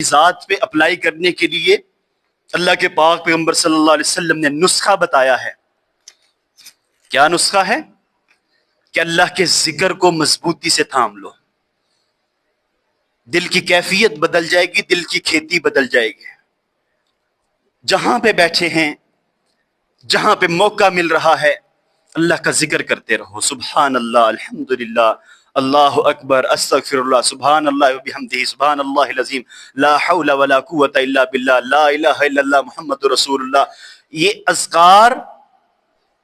ذات پہ اپلائی کرنے کے لیے اللہ کے پاک پیغمبر صلی اللہ علیہ وسلم نے نسخہ بتایا ہے۔ کیا نسخہ ہے؟ کہ اللہ کے ذکر کو مضبوطی سے تھام لو، دل کی کیفیت بدل جائے گی، دل کی کھیتی بدل جائے گی۔ جہاں پہ بیٹھے ہیں، جہاں پہ موقع مل رہا ہے، اللہ کا ذکر کرتے رہو۔ سبحان اللہ، الحمدللہ، اللہ اکبر، استغفر اللہ، سبحان اللہ وبحمدہ، سبحان اللہ العظیم، لا حول ولا قوت الا باللہ، لا الہ الا اللہ، محمد رسول اللہ۔ یہ اذکار،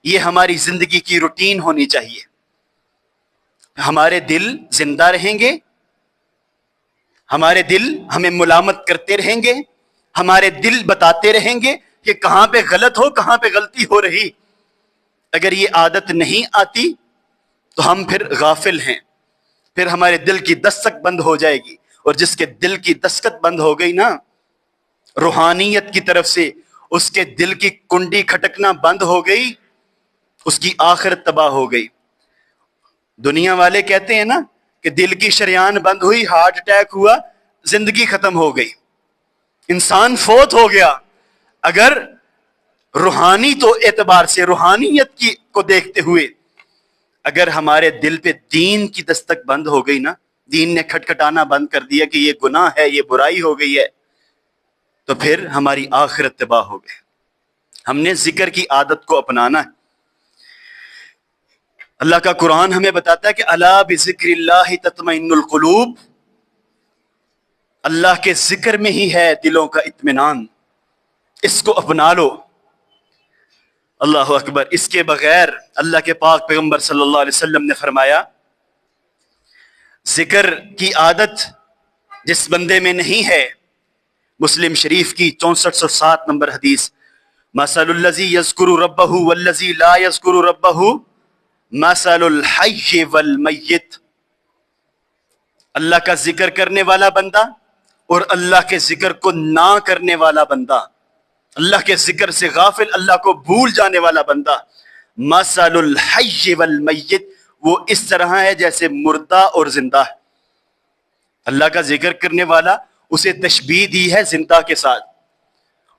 یہ ہماری زندگی کی روٹین ہونی چاہیے۔ ہمارے دل زندہ رہیں گے، ہمارے دل ہمیں ملامت کرتے رہیں گے، ہمارے دل بتاتے رہیں گے کہ کہاں پہ غلط ہو، کہاں پہ غلطی ہو رہی۔ اگر یہ عادت نہیں آتی تو ہم پھر غافل ہیں، پھر ہمارے دل کی دستک بند ہو جائے گی، اور جس کے دل کی دستک بند ہو گئی نا روحانیت کی طرف سے، اس کے دل کی کنڈی کھٹکنا بند ہو گئی، اس کی آخرت تباہ ہو گئی۔ دنیا والے کہتے ہیں نا کہ دل کی شریان بند ہوئی، ہارٹ اٹیک ہوا، زندگی ختم ہو گئی، انسان فوت ہو گیا۔ اگر روحانی تو اعتبار سے، روحانیت کی کو دیکھتے ہوئے، اگر ہمارے دل پہ دین کی دستک بند ہو گئی نا، دین نے کھٹکھٹانا بند کر دیا کہ یہ گناہ ہے، یہ برائی ہو گئی ہے، تو پھر ہماری آخرت تباہ ہو گئی۔ ہم نے ذکر کی عادت کو اپنانا ہے۔ اللہ کا قرآن ہمیں بتاتا ہے کہ الا بذکر اللہ تطمئن القلوب، اللہ کے ذکر میں ہی ہے دلوں کا اطمینان، اس کو اپنا لو۔ اللہ اکبر۔ اس کے بغیر اللہ کے پاک پیغمبر صلی اللہ علیہ وسلم نے فرمایا، ذکر کی عادت جس بندے میں نہیں ہے، مسلم شریف کی 6407 نمبر حدیث، مثل الذی یذکر ربہ والذی لا یذکر ربہ مثل الحی والمیت، اللہ کا ذکر کرنے والا بندہ اور اللہ کے ذکر کو نہ کرنے والا بندہ، اللہ کے ذکر سے غافل، اللہ کو بھول جانے والا بندہ، مثل الحی والمیت، وہ اس طرح ہے جیسے مردہ اور زندہ ہے۔ اللہ کا ذکر کرنے والا، اسے تشبیہ دی ہے زندہ کے ساتھ،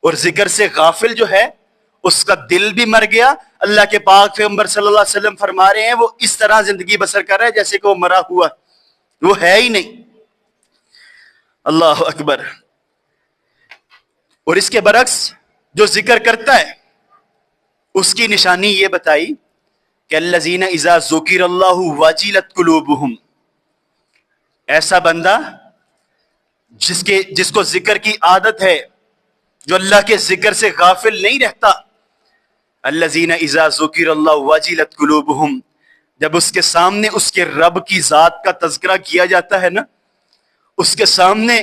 اور ذکر سے غافل جو ہے اس کا دل بھی مر گیا۔ اللہ کے پاک پیغمبر صلی اللہ علیہ وسلم فرما رہے ہیں وہ اس طرح زندگی بسر کر رہا ہے جیسے کہ وہ مرا ہوا، وہ ہے ہی نہیں۔ اللہ اکبر۔ اور اس کے برعکس جو ذکر کرتا ہے، اس کی نشانی یہ بتائی کہ الذین اذا ذکر اللہ وجلت قلوبہم، ایسا بندہ جس کو ذکر کی عادت ہے، جو اللہ کے ذکر سے غافل نہیں رہتا۔ الذین اذا ذکر اللہ وجلت قلوبہم، جب اس کے سامنے اس کے رب کی ذات کا تذکرہ کیا جاتا ہے نا، اس کے سامنے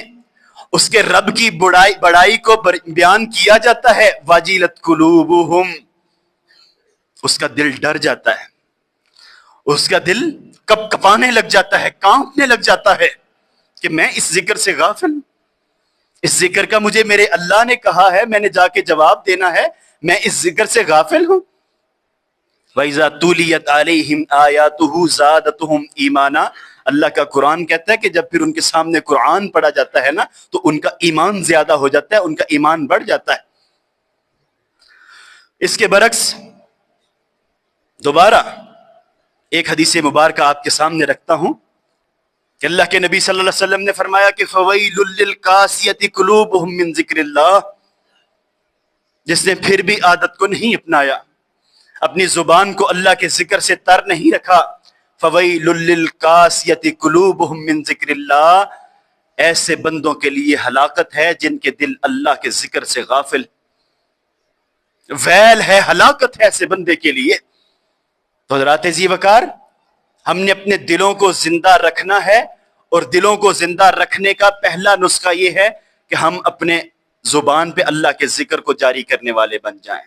اس کے رب کی بڑائی کو بیان کیا جاتا ہے، وجلت قلوبہم، اس کا دل ڈر جاتا ہے، اس کا دل کپ کپانے لگ جاتا ہے، کانپنے لگ جاتا ہے کہ میں اس ذکر سے غافل ہوں، اس ذکر کا مجھے میرے اللہ نے کہا ہے، میں نے جا کے جواب دینا ہے، میں اس ذکر سے غافل ہوں۔ وَإِذَا تُلِيَتْ عَلَيْهِمْ آيَاتُهُ زَادَتْهُمْ ایمانا، اللہ کا قرآن کہتا ہے کہ جب پھر ان کے سامنے قرآن پڑھا جاتا ہے نا تو ان کا ایمان زیادہ ہو جاتا ہے، ان کا ایمان بڑھ جاتا ہے۔ اس کے برعکس دوبارہ ایک حدیث مبارکہ آپ کے سامنے رکھتا ہوں کہ اللہ کے نبی صلی اللہ علیہ وسلم نے فرمایا کہ فَوَيْلٌ لِّلْقَاسِيَةِ قُلُوبُهُم مِّن ذِكْرِ اللَّهِ، جس نے پھر بھی عادت کو نہیں اپنایا، اپنی زبان کو اللہ کے ذکر سے تر نہیں رکھا، فَوَيْلٌ لِّلْقَاسِيَةِ قُلُوبُهُم مِّن ذِكْرِ اللَّهِ، ایسے بندوں کے لیے ہلاکت ہے جن کے دل اللہ کے ذکر سے غافل۔ ویل ہے، ہلاکت ہے ایسے بندے کے لیے۔ تو حضرات ذی وقار، ہم نے اپنے دلوں کو زندہ رکھنا ہے، اور دلوں کو زندہ رکھنے کا پہلا نسخہ یہ ہے کہ ہم اپنے زبان پہ اللہ کے ذکر کو جاری کرنے والے بن جائیں۔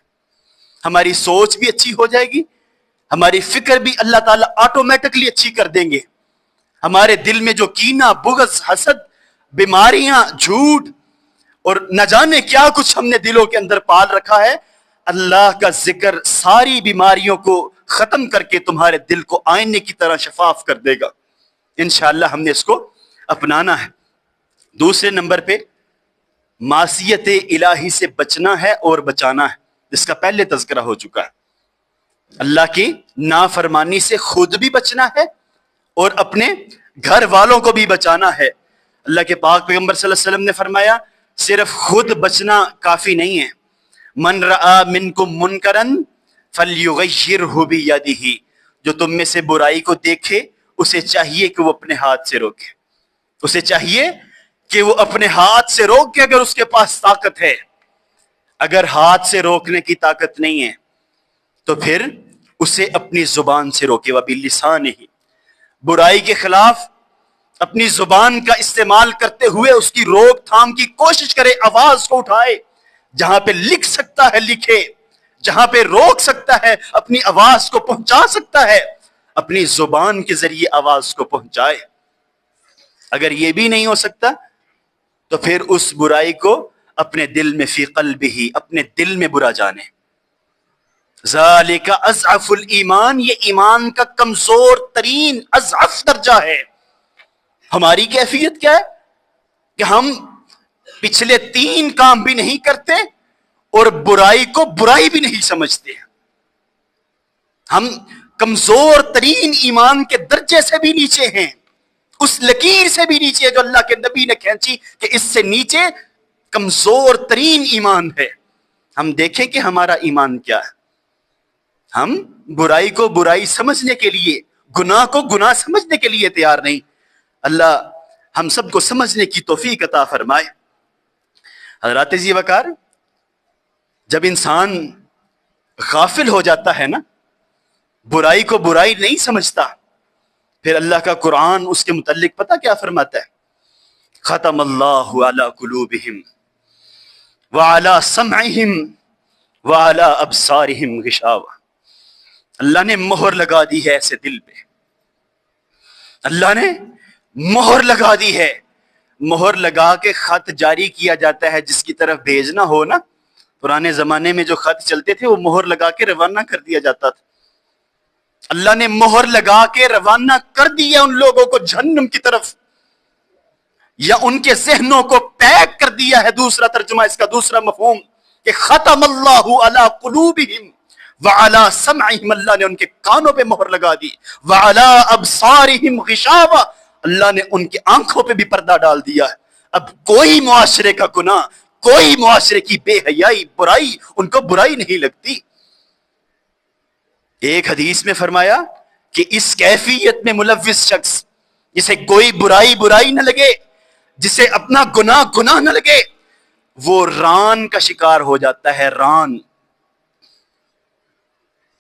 ہماری سوچ بھی اچھی ہو جائے گی، ہماری فکر بھی اللہ تعالیٰ آٹومیٹکلی اچھی کر دیں گے۔ ہمارے دل میں جو کینہ، بغض، حسد، بیماریاں، جھوٹ اور نہ جانے کیا کچھ ہم نے دلوں کے اندر پال رکھا ہے، اللہ کا ذکر ساری بیماریوں کو ختم کر کے تمہارے دل کو آئینے کی طرح شفاف کر دے گا۔ انشاءاللہ ہم نے اس کو اپنانا ہے۔ دوسرے نمبر پہ معصیت الہی سے بچنا ہے اور بچانا ہے، جس کا پہلے تذکرہ ہو چکا ہے۔ اللہ کی نافرمانی سے خود بھی بچنا ہے اور اپنے گھر والوں کو بھی بچانا ہے۔ اللہ کے پاک پیغمبر صلی اللہ علیہ وسلم نے فرمایا صرف خود بچنا کافی نہیں ہے، من رآ منکم منکرن فلیغیرہ بیدہ، جو تم میں سے برائی کو دیکھے اسے چاہیے کہ وہ اپنے ہاتھ سے روکے، اسے چاہیے کہ وہ اپنے ہاتھ سے روکے اگر اس کے پاس طاقت ہے۔ اگر ہاتھ سے روکنے کی طاقت نہیں ہے تو پھر اسے اپنی زبان سے روکے، وَبِلِسَانِهِ، برائی کے خلاف اپنی زبان کا استعمال کرتے ہوئے اس کی روک تھام کی کوشش کرے، آواز کو اٹھائے، جہاں پہ لکھ سکتا ہے لکھے، جہاں پہ روک سکتا ہے اپنی آواز کو پہنچا سکتا ہے، اپنی زبان کے ذریعے آواز کو پہنچائے۔ اگر یہ بھی نہیں ہو سکتا تو پھر اس برائی کو اپنے دل میں فی قلبہ، اپنے دل میں برا جانے۔ ذالک اضعف الایمان، یہ ایمان کا کمزور ترین اضعف درجہ ہے۔ ہماری کیفیت کیا ہے کہ ہم پچھلے 3 کام بھی نہیں کرتے اور برائی کو برائی بھی نہیں سمجھتے۔ ہم کمزور ترین ایمان کے درجے سے بھی نیچے ہیں، اس لکیر سے بھی نیچے جو اللہ کے نبی نے کھینچی کہ اس سے نیچے کمزور ترین ایمان ہے۔ ہم دیکھیں کہ ہمارا ایمان کیا ہے۔ ہم برائی کو برائی سمجھنے کے لیے، گناہ کو گناہ سمجھنے کے لیے تیار نہیں۔ اللہ ہم سب کو سمجھنے کی توفیق عطا فرمائے۔ حضرات ذی وقار، جب انسان غافل ہو جاتا ہے نا، برائی کو برائی نہیں سمجھتا، پھر اللہ کا قرآن اس کے متعلق پتہ کیا فرماتا ہے؟ ختم اللہ علی قلوبہم وعلی سمعہم وعلی ابصارہم غشاوہ، اللہ نے مہر لگا دی ہے ایسے دل پہ، اللہ نے مہر لگا دی ہے۔ مہر لگا کے خط جاری کیا جاتا ہے، جس کی طرف بھیجنا ہو نا، پرانے زمانے میں جو خط چلتے تھے وہ مہر لگا کے روانہ کر دیا جاتا تھا۔ اللہ نے مہر لگا کے روانہ کر دیا ان لوگوں کو جہنم کی طرف، یا ان کے ذہنوں کو پیک کر دیا ہے۔ دوسرا ترجمہ اس کا، دوسرا مفہوم کہ ختم اللہ علی قلوبہم وعلی سمعہم، اللہ نے ان کے کانوں پہ مہر لگا دی، وعلی ابصارہم غشاوہ، اللہ نے ان کی آنکھوں پہ بھی پردہ ڈال دیا ہے۔ اب کوئی معاشرے کا گناہ، کوئی معاشرے کی بے حیائی، برائی ان کو برائی نہیں لگتی۔ ایک حدیث میں فرمایا کہ اس کیفیت میں ملوث شخص، جسے کوئی برائی برائی نہ لگے، جسے اپنا گناہ گناہ نہ لگے، وہ ران کا شکار ہو جاتا ہے۔ ران۔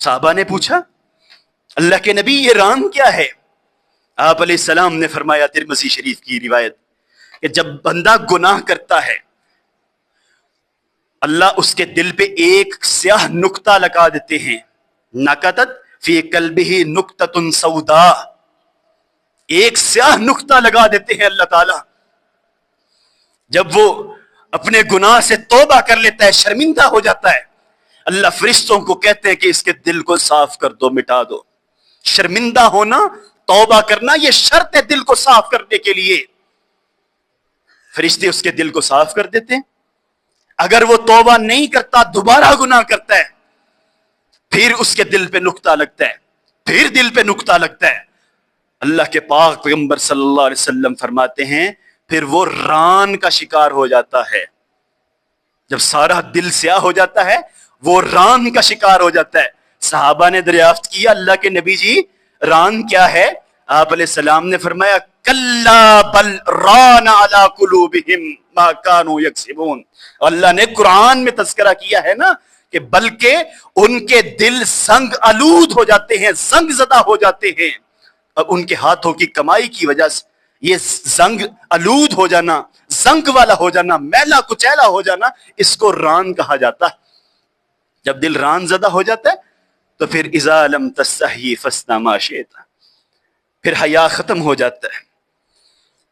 صحابہ نے پوچھا اللہ کے نبی یہ ران کیا ہے؟ آپ علیہ السلام نے فرمایا، ترمذی شریف کی روایت، کہ جب بندہ گناہ کرتا ہے اللہ اس کے دل پہ ایک سیاہ نقطہ لگا دیتے ہیں، نکتت فی قلبہ نقطۃ سوداء، ایک سیاہ نقطہ لگا دیتے ہیں اللہ تعالی۔ جب وہ اپنے گناہ سے توبہ کر لیتا ہے، شرمندہ ہو جاتا ہے، اللہ فرشتوں کو کہتے ہیں کہ اس کے دل کو صاف کر دو، مٹا دو۔ شرمندہ ہونا، توبہ کرنا، یہ شرط ہے دل کو صاف کرنے کے لیے۔ فرشتے اس کے دل کو صاف کر دیتے ہیں۔ اگر وہ توبہ نہیں کرتا، دوبارہ گناہ کرتا ہے، پھر اس کے دل پہ نقطہ لگتا ہے، پھر دل پہ نقطہ لگتا ہے۔ اللہ کے پاک پیغمبر صلی اللہ علیہ وسلم فرماتے ہیں پھر وہ ران کا شکار ہو جاتا ہے۔ جب سارا دل سیاہ ہو جاتا ہے وہ ران کا شکار ہو جاتا ہے۔ صحابہ نے دریافت کیا اللہ کے نبی جی ران کیا ہے؟ آپ علیہ السلام نے فرمایا کلا بل ران علی قلوبہم ما کانوا یکسبون۔ اللہ نے قرآن میں تذکرہ کیا ہے نا کہ بلکہ ان کے دل زنگ آلود ہو جاتے ہیں، زنگ زدہ ہو جاتے ہیں، اور ان کے ہاتھوں کی کمائی کی وجہ سے۔ یہ زنگ آلود ہو جانا، زنگ والا ہو جانا، میلا کچیلا ہو جانا، اس کو ران کہا جاتا ہے۔ جب دل ران زدہ ہو جاتا ہے تو پھر اذا لم تستحی فاصنع ما شئت، پھر حیا ختم ہو جاتا ہے،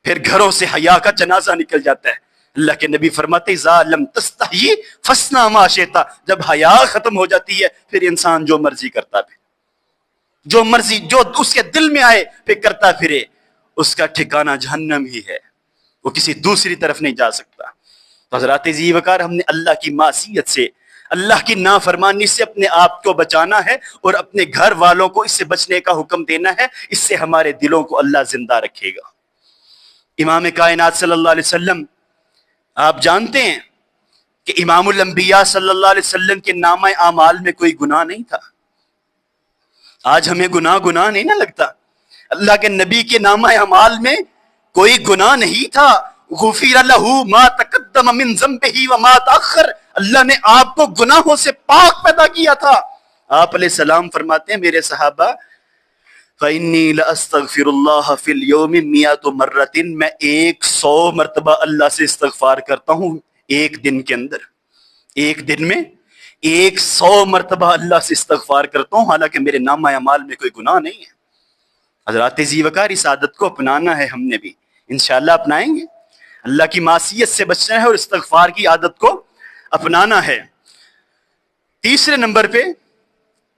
پھر گھروں سے حیا کا جنازہ نکل جاتا ہے۔ اللہ کے نبی فرماتے اذا لم تستحی فاصنع ما شئت، جب حیا ختم ہو جاتی ہے پھر انسان جو مرضی کرتا پھر، جو مرضی جو اس کے دل میں آئے پھر کرتا پھرے، اس کا ٹھکانہ جہنم ہی ہے، وہ کسی دوسری طرف نہیں جا سکتا۔ تو حضرات ذی وقار ہم نے اللہ کی معصیت سے، اللہ کی نافرمانی سے اپنے آپ کو بچانا ہے اور اپنے گھر والوں کو اس سے بچنے کا حکم دینا ہے. اس سے ہمارے دلوں کو اللہ زندہ رکھے گا. امام کائنات صلی اللہ علیہ وسلم، آپ جانتے ہیں کہ امام الانبیاء صلی اللہ علیہ وسلم کے نامہ اعمال میں کوئی گناہ نہیں تھا. آج ہمیں گناہ نہیں نہ لگتا. اللہ کے نبی کے نامہ اعمال میں کوئی گناہ نہیں تھا. غفر لہ ما تقدم من ذنبہ وما تاخر. اللہ نے آپ کو گناہوں سے پاک پیدا کیا تھا. آپ علیہ السلام فرماتے ہیں میرے صحابہ فَإِنِّي لَأَسْتَغْفِرُ اللَّهَ فِي الْيَوْمِ مِئَةَ مَرَّةٍ، میں 100 مرتبہ اللہ سے استغفار کرتا ہوں ایک دن کے اندر. ایک دن میں 100 مرتبہ اللہ سے استغفار کرتا ہوں، حالانکہ میرے نامہ اعمال میں کوئی گناہ نہیں ہے. حضرات ذی وقار اس عادت کو اپنانا ہے، ہم نے بھی انشاءاللہ اپنائیں گے. اللہ کی معصیت سے بچنا ہے اور استغفار کی عادت کو اپنانا ہے. تیسرے نمبر پہ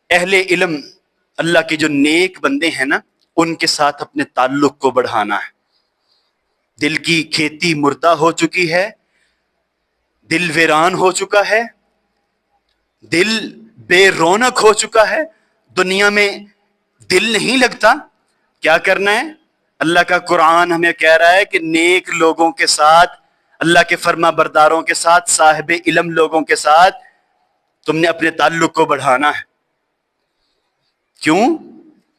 اہل علم، اللہ کے جو نیک بندے ہیں نا، ان کے ساتھ اپنے تعلق کو بڑھانا ہے. دل کی کھیتی مردہ ہو چکی ہے، دل ویران ہو چکا ہے، دل بے رونق ہو چکا ہے، دنیا میں دل نہیں لگتا. کیا کرنا ہے؟ اللہ کا قرآن ہمیں کہہ رہا ہے کہ نیک لوگوں کے ساتھ، اللہ کے فرما برداروں کے ساتھ، صاحب علم لوگوں کے ساتھ تم نے اپنے تعلق کو بڑھانا ہے. کیوں؟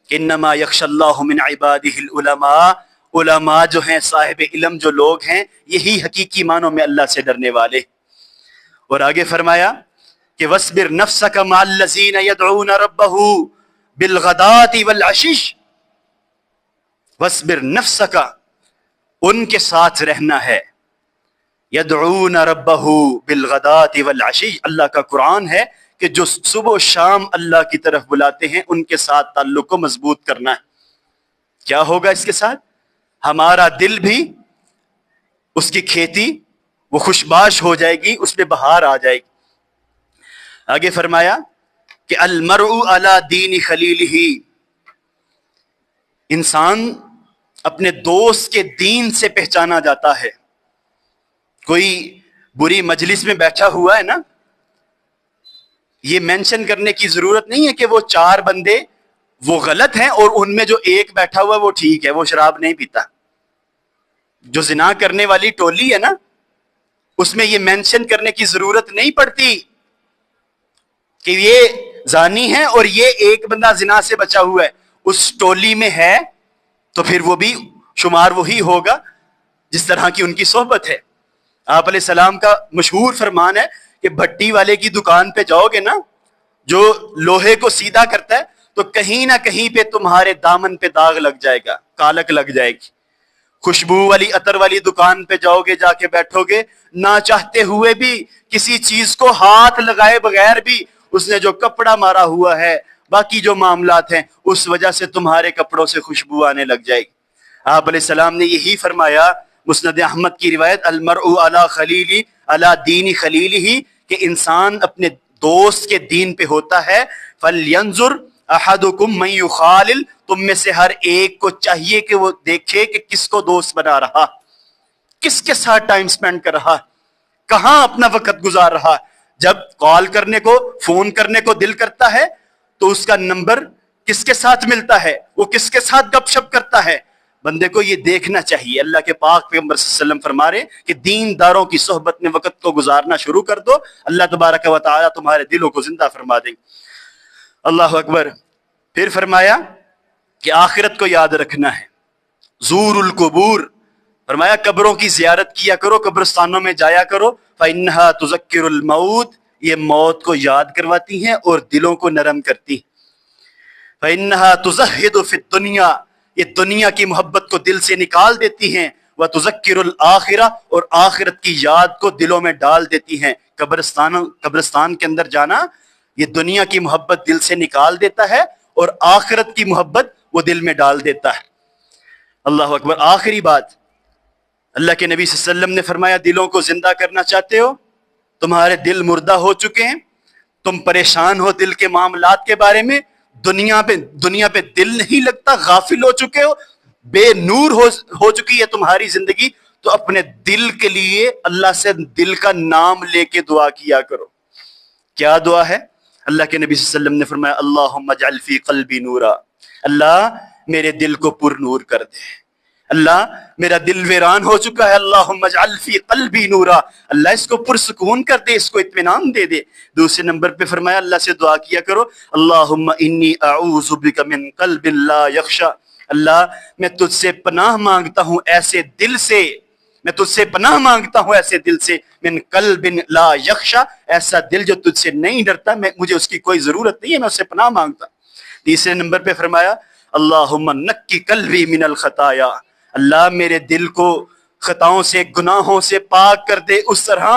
انما یخشی اللہ من عبادہ العلماء. علماء جو ہیں، صاحب علم جو لوگ ہیں، یہی حقیقی معنوں میں اللہ سے ڈرنے والے. اور آگے فرمایا کہ وَاصْبِرْ نَفْسَكَ مَعَ الَّذِينَ يَدْعُونَ رَبَّهُ بِالْغَدَاةِ وَالْعَشِيِّ. وَاصْبِرْ نَفْسَكَ، ان کے ساتھ رہنا ہے. يَدْعُونَ رَبَّهُ بِالْغَدَاةِ وَالْعَشِيِّ، اللہ کا قرآن ہے کہ جو صبح و شام اللہ کی طرف بلاتے ہیں، ان کے ساتھ تعلق کو مضبوط کرنا ہے. کیا ہوگا اس کے ساتھ؟ ہمارا دل بھی، اس کی کھیتی وہ خوشباش ہو جائے گی، اس میں بہار آ جائے گی. آگے فرمایا کہ المرء علی دین خلیلہ، انسان اپنے دوست کے دین سے پہچانا جاتا ہے. کوئی بری مجلس میں بیٹھا ہوا ہے نا، یہ مینشن کرنے کی ضرورت نہیں ہے کہ وہ 4 بندے وہ غلط ہیں اور ان میں جو ایک بیٹھا ہوا ہے وہ ٹھیک ہے، وہ شراب نہیں پیتا. جو زنا کرنے والی ٹولی ہے نا، اس میں یہ مینشن کرنے کی ضرورت نہیں پڑتی کہ یہ زانی ہے اور یہ ایک بندہ زنا سے بچا ہوا ہے. اس ٹولی میں ہے تو پھر وہ بھی شمار وہی ہوگا جس طرح کی ان کی صحبت ہے. آپ علیہ السلام کا مشہور فرمان ہے کہ بھٹی والے کی دکان پہ جاؤ گے نا، جو لوہے کو سیدھا کرتا ہے، تو کہیں نہ کہیں پہ تمہارے دامن پہ داغ لگ جائے گا، کالک لگ جائے گی. خوشبو والی عطر والی دکان پہ جاؤ گے، جا کے بیٹھو گے، نہ چاہتے ہوئے بھی کسی چیز کو ہاتھ لگائے بغیر بھی اس نے جو کپڑا مارا ہوا ہے، باقی جو معاملات ہیں، اس وجہ سے تمہارے کپڑوں سے خوشبو آنے لگ جائے گی. آپ علیہ السلام نے یہی فرمایا، مسند احمد کی روایت، المرء علی خلیلی علی دین خلیلہ، کہ انسان اپنے دوست کے دین پہ ہوتا ہے. فَلْيَنْظُرْ أَحَدُكُمْ مَنْ يُخَالِلْ، تم میں سے ہر ایک کو چاہیے کہ وہ دیکھے کہ کس کو دوست بنا رہا، کس کے ساتھ ٹائم سپینڈ کر رہا، کہاں اپنا وقت گزار رہا. جب کال کرنے کو، فون کرنے کو دل کرتا ہے تو اس کا نمبر کس کے ساتھ ملتا ہے، وہ کس کے ساتھ گپ شپ کرتا ہے. بندے کو یہ دیکھنا چاہیے. اللہ کے پاک پیغمبر صلی اللہ علیہ وسلم فرما رہے کہ دینداروں کی صحبت میں وقت کو گزارنا شروع کر دو، اللہ تبارک و تعالی تمہارے دلوں کو زندہ فرما دیں. اللہ اکبر. پھر فرمایا کہ آخرت کو یاد رکھنا ہے. زور القبور، فرمایا قبروں کی زیارت کیا کرو، قبرستانوں میں جایا کرو. فإنها تذکر الموت، یہ موت کو یاد کرواتی ہیں اور دلوں کو نرم کرتی. فإنها تزہد فی الدنیا، یہ دنیا کی محبت کو دل سے نکال دیتی ہیں. وتذکر الآخرہ، اور آخرت کی یاد کو دلوں میں ڈال دیتی ہیں. قبرستان کے اندر جانا یہ دنیا کی محبت دل سے نکال دیتا ہے اور آخرت کی محبت وہ دل میں ڈال دیتا ہے. اللہ اکبر. آخری بات، اللہ کے نبی صلی اللہ علیہ وسلم نے فرمایا دلوں کو زندہ کرنا چاہتے ہو، تمہارے دل مردہ ہو چکے ہیں، تم پریشان ہو دل کے معاملات کے بارے میں، دنیا پہ دل نہیں لگتا، غافل ہو چکے ہو، بے نور ہو چکی ہے تمہاری زندگی، تو اپنے دل کے لیے اللہ سے دل کا نام لے کے دعا کیا کرو. کیا دعا ہے؟ اللہ کے نبی صلی اللہ علیہ وسلم نے فرمایا اللہم اجعل فی قلبی نورا، اللہ میرے دل کو پر نور کر دے. اللہ میرا دل ویران ہو چکا ہے، اللہم اجعل فی قلبی نورا، اللہ اس کو پرسکون کر دے، اس کو اطمینان دے دے. دوسرے نمبر پہ فرمایا اللہ سے دعا کیا کرو اللہم انی اعوذ بک من قلب لا یخشع، اللہ میں تجھ سے پناہ مانگتا ہوں ایسے دل سے، میں تجھ سے پناہ مانگتا ہوں ایسے دل سے، من قلب لا یخشع، ایسا دل جو تجھ سے نہیں ڈرتا، مجھے اس کی کوئی ضرورت نہیں ہے، میں اس سے پناہ مانگتا. تیسرے نمبر پہ فرمایا اللہم نقی قلبی من الخطایا، اللہ میرے دل کو خطاؤں سے گناہوں سے پاک کر دے، اس طرح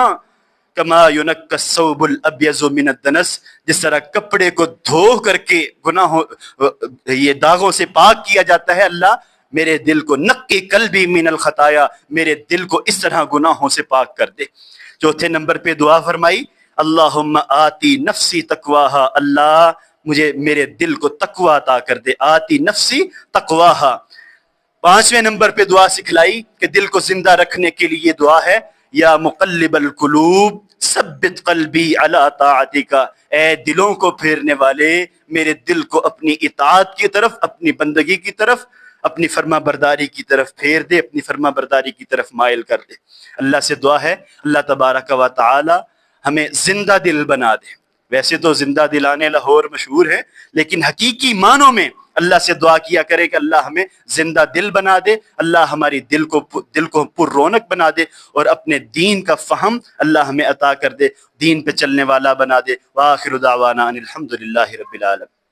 کما ینقی الثوب الابیض من الدنس، جس طرح کپڑے کو دھو کر کے گناہوں یہ داغوں سے پاک کیا جاتا ہے، اللہ میرے دل کو نقی قلبی من الخطایا، میرے دل کو اس طرح گناہوں سے پاک کر دے. چوتھے نمبر پہ دعا فرمائی اللہم آتی نفسی تقواہا، اللہ مجھے میرے دل کو تقوی عطا کر دے، آتی نفسی تقواہا. پانچویں نمبر پہ دعا سکھلائی کہ دل کو زندہ رکھنے کے لیے یہ دعا ہے یا مقلب القلوب ثبت قلبی علی طاعتک، اے دلوں کو پھیرنے والے میرے دل کو اپنی اطاعت کی طرف، اپنی بندگی کی طرف، اپنی فرما برداری کی طرف پھیر دے، اپنی فرما برداری کی طرف مائل کر دے. اللہ سے دعا ہے اللہ تبارک و تعالی ہمیں زندہ دل بنا دے. ویسے تو زندہ دلانے لاہور مشہور ہے، لیکن حقیقی معنوں میں اللہ سے دعا کیا کرے کہ اللہ ہمیں زندہ دل بنا دے، اللہ ہماری دل کو پر رونق بنا دے، اور اپنے دین کا فہم اللہ ہمیں عطا کر دے، دین پہ چلنے والا بنا دے. وآخر دعوانا ان الحمد للہ رب العالمین.